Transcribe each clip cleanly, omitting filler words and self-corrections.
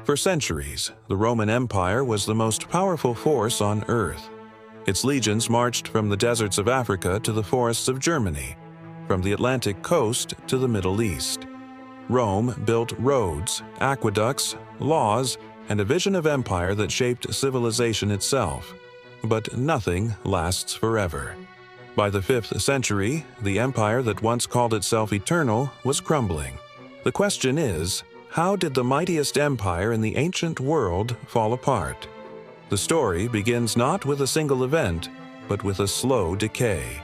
For centuries, the Roman Empire was the most powerful force on Earth. Its legions marched from the deserts of Africa to the forests of Germany, from the Atlantic coast to the Middle East. Rome built roads, aqueducts, laws, and a vision of empire that shaped civilization itself. But nothing lasts forever. By the 5th century, the empire that once called itself eternal was crumbling. The question is, how did the mightiest empire in the ancient world fall apart? The story begins not with a single event, but with a slow decay.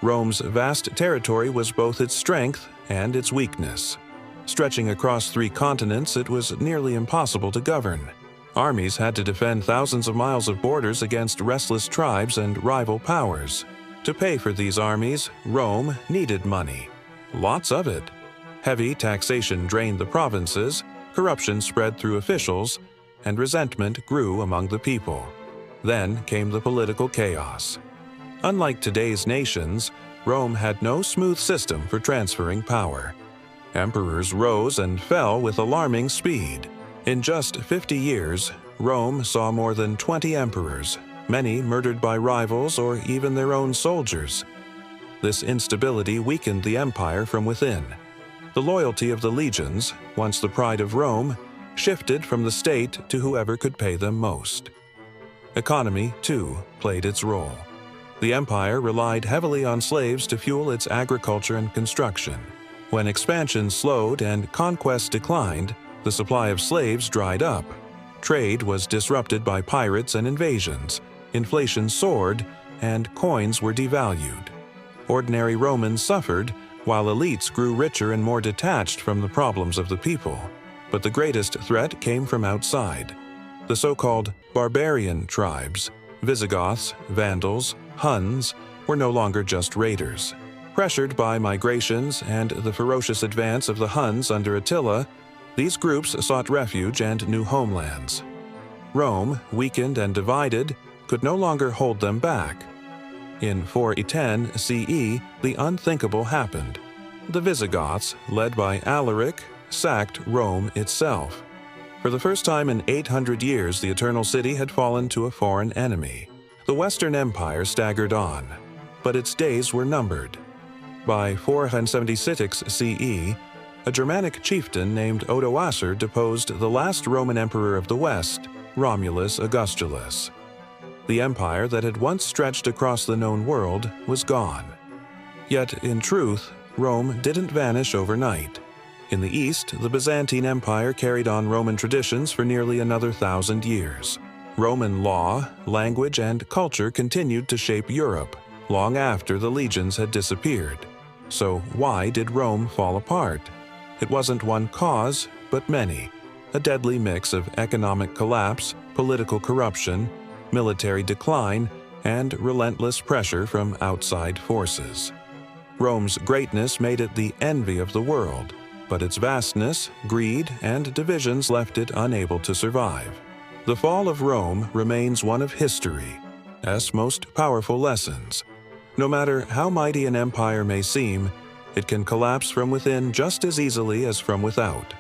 Rome's vast territory was both its strength and its weakness. Stretching across 3 continents, it was nearly impossible to govern. Armies had to defend thousands of miles of borders against restless tribes and rival powers. To pay for these armies, Rome needed money. Lots of it. Heavy taxation drained the provinces, corruption spread through officials, and resentment grew among the people. Then came the political chaos. Unlike today's nations, Rome had no smooth system for transferring power. Emperors rose and fell with alarming speed. In just 50 years, Rome saw more than 20 emperors, many murdered by rivals or even their own soldiers. This instability weakened the empire from within. The loyalty of the legions, once the pride of Rome, shifted from the state to whoever could pay them most. Economy, too, played its role. The empire relied heavily on slaves to fuel its agriculture and construction. When expansion slowed and conquest declined, the supply of slaves dried up. Trade was disrupted by pirates and invasions, inflation soared, and coins were devalued. Ordinary Romans suffered, while elites grew richer and more detached from the problems of the people. But the greatest threat came from outside. The so-called barbarian tribes, Visigoths, Vandals, Huns, were no longer just raiders. Pressured by migrations and the ferocious advance of the Huns under Attila, these groups sought refuge and new homelands. Rome, weakened and divided, could no longer hold them back. In 410 CE, the unthinkable happened. The Visigoths, led by Alaric, sacked Rome itself. For the first time in 800 years, the Eternal City had fallen to a foreign enemy. The Western Empire staggered on, but its days were numbered. By 476 CE, a Germanic chieftain named Odoacer deposed the last Roman emperor of the West, Romulus Augustulus. The empire that had once stretched across the known world was gone. Yet, in truth, Rome didn't vanish overnight. In the East, the Byzantine Empire carried on Roman traditions for nearly another 1,000 years. Roman law, language, and culture continued to shape Europe, long after the legions had disappeared. So why did Rome fall apart? It wasn't one cause, but many. A deadly mix of economic collapse, political corruption, military decline, and relentless pressure from outside forces. Rome's greatness made it the envy of the world, but its vastness, greed, and divisions left it unable to survive. The fall of Rome remains one of history's most powerful lessons. No matter how mighty an empire may seem, it can collapse from within just as easily as from without.